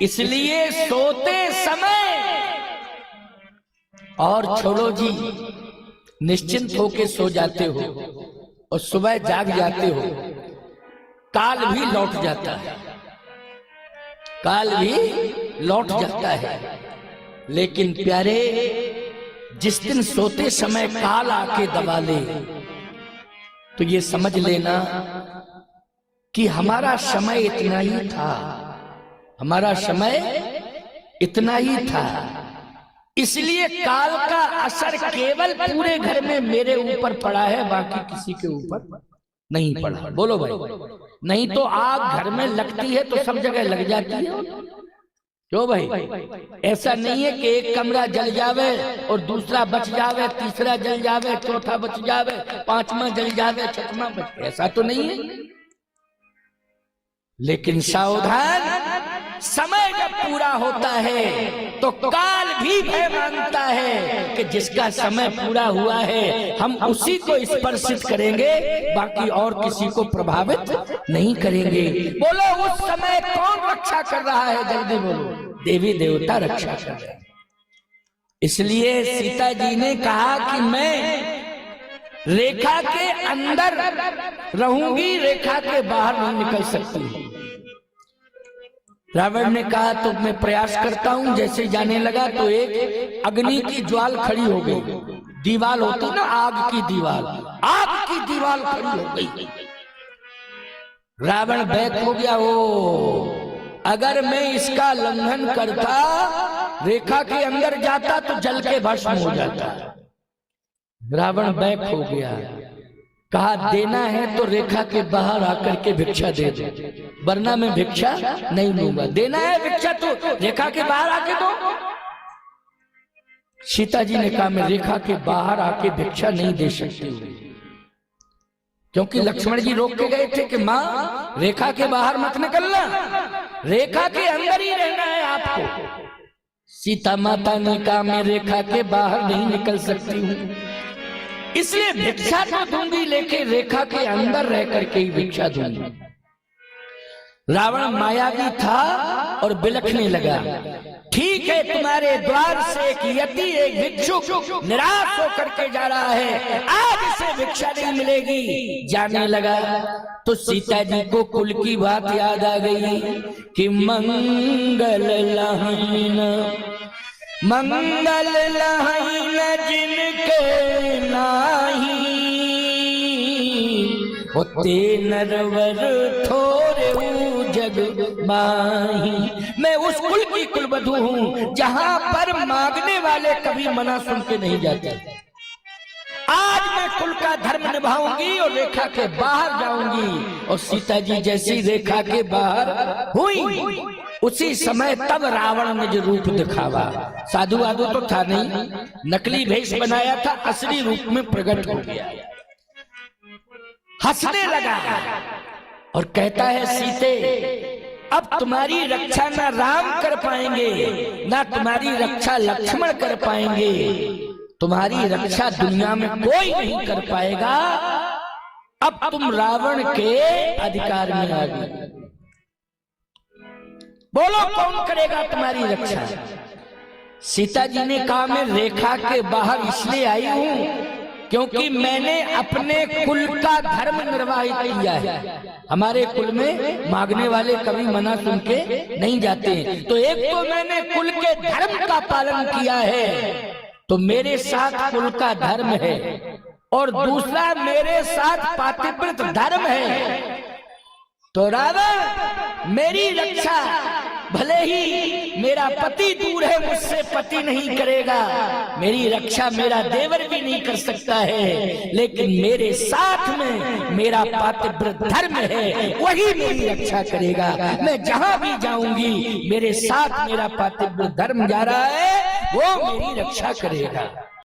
इसलिए सोते समय और छोड़ो जी, निश्चिंत होके सो जाते हो और सुबह जाग जाते हो, काल भी लौट जाता है, काल भी लौट जाता है। लेकिन प्यारे, जिस दिन सोते समय काल आके दबा ले तो ये समझ लेना कि हमारा समय इतना ही था, हमारा समय इतना ही था। इसलिए काल का असर केवल पूरे घर में मेरे ऊपर पड़ा है, बाकी किसी के ऊपर नहीं पड़ा। बोलो भाई, नहीं तो आग घर में लगती है तो सब जगह लग जाती है। क्यों भाई? ऐसा नहीं है कि एक कमरा जल जावे और दूसरा बच जावे, तीसरा जल जावे, चौथा बच जावे, पांचवा जल जावे, छठवां बच, ऐसा तो नहीं है। लेकिन सावधान, समय जब पूरा होता है तो काल भी भय मानता है कि जिसका समय पूरा हुआ है हम उसी को स्पर्शित करेंगे, बाकी और किसी को प्रभावित नहीं करेंगे। बोलो, उस समय कौन रक्षा कर रहा है? जल्दी बोलो। देवी देवता रक्षा कर रहे हैं। इसलिए सीता जी ने कहा कि मैं रेखा के अंदर रहूंगी, रेखा के बाहर नहीं निकल सकती। रावण ने कहा तो मैं प्रयास करता हूं। जैसे जाने लगा तो एक अग्नि की ज्वाल खड़ी हो गई, दीवार होती ना, आग की दीवार, आग की दीवार खड़ी हो गई। रावण बैक हो गया। ओ, अगर मैं इसका उल्लंघन करता, रेखा के अंदर जाता तो जल के भस्म हो जाता। रावण बैक हो गया। कहा देना है तो रेखा के बाहर आकर के भिक्षा दे दो, वरना मैं भिक्षा नहीं लूंगा। देना है भिक्षा तो रेखा के बाहर आके दो। सीता जी ने कहा मैं रेखा के बाहर आके भिक्षा नहीं दे सकती, क्योंकि लक्ष्मण जी रोक के गए थे कि माँ रेखा के बाहर मत निकलना, रेखा के अंदर ही रहना है आपको। सीता माता ने कहा मैं रेखा के बाहर नहीं निकल सकती हूँ, इसलिए भिक्षा तो दूंगी, लेकिन रेखा के अंदर रह करके ही भिक्षा दूंगी। रावण मायावी था और बिलखने लगा। ठीक है, तुम्हारे द्वार से एक यति, एक भिक्षुक निराश होकर के जा रहा है, आज इसे भिक्षा नहीं मिलेगी। जाने लगा तो सीता जी को कुल की बात याद आ गई कि मंगल लहन, मंगल लहन जिनके नाही, होते नरवर थोरे जग माही। मैं उस कुल की कुलवधू हूँ जहां पर मांगने वाले कभी मना सुन के नहीं जाते। आज मैं कुल का धर्म निभाऊंगी और रेखा के बाहर जाऊंगी। और सीता जी जैसी रेखा के बाहर हुई, उसी समय तब रावण ने जो रूप दिखावा, साधु वाधु तो था नहीं, नकली भेष बनाया था, असली रूप में प्रकट हो गया। हंसने लगा और कहता है सीते, अब तुम्हारी रक्षा ना राम कर पाएंगे, ना तुम्हारी रक्षा लक्ष्मण कर पाएंगे, तुम्हारी रक्षा दुनिया में कोई नहीं कर पाएगा। अब तुम रावण के अधिकार में आ गई। बोलो कौन करेगा तुम्हारी रक्षा? सीता जी ने कहा मैं रेखा के बाहर इसलिए आई हूं क्योंकि मैंने अपने कुल का धर्म निर्वाहित किया है। हमारे कुल में मांगने वाले कभी मना सुन के नहीं जाते हैं। तो एक तो मैंने कुल के धर्म का पालन किया है, तो मेरे साथ कुल का धर्म है, और दूसरा मेरे साथ पातिव्रत धर्म है। तो रावण मेरी रक्षा, भले ही मेरा पति दूर है मुझसे, पति नहीं करेगा, मेरी रक्षा मेरा देवर भी नहीं कर सकता है, लेकिन मेरे साथ में मेरा पातिव्रत धर्म है, वही मेरी रक्षा करेगा। मैं जहां भी जाऊंगी मेरे साथ मेरा पातिव्रत धर्म जा रहा है, वो मेरी रक्षा करेगा।